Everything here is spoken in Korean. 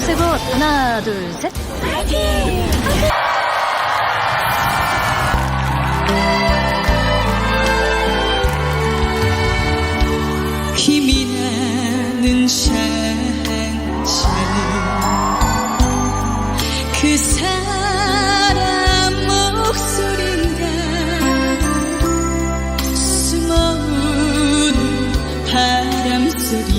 세 분, 하나, 둘, 셋. 힘이 나는 샤한샤 그 사람 목소리인가 숨어오는 바람 소리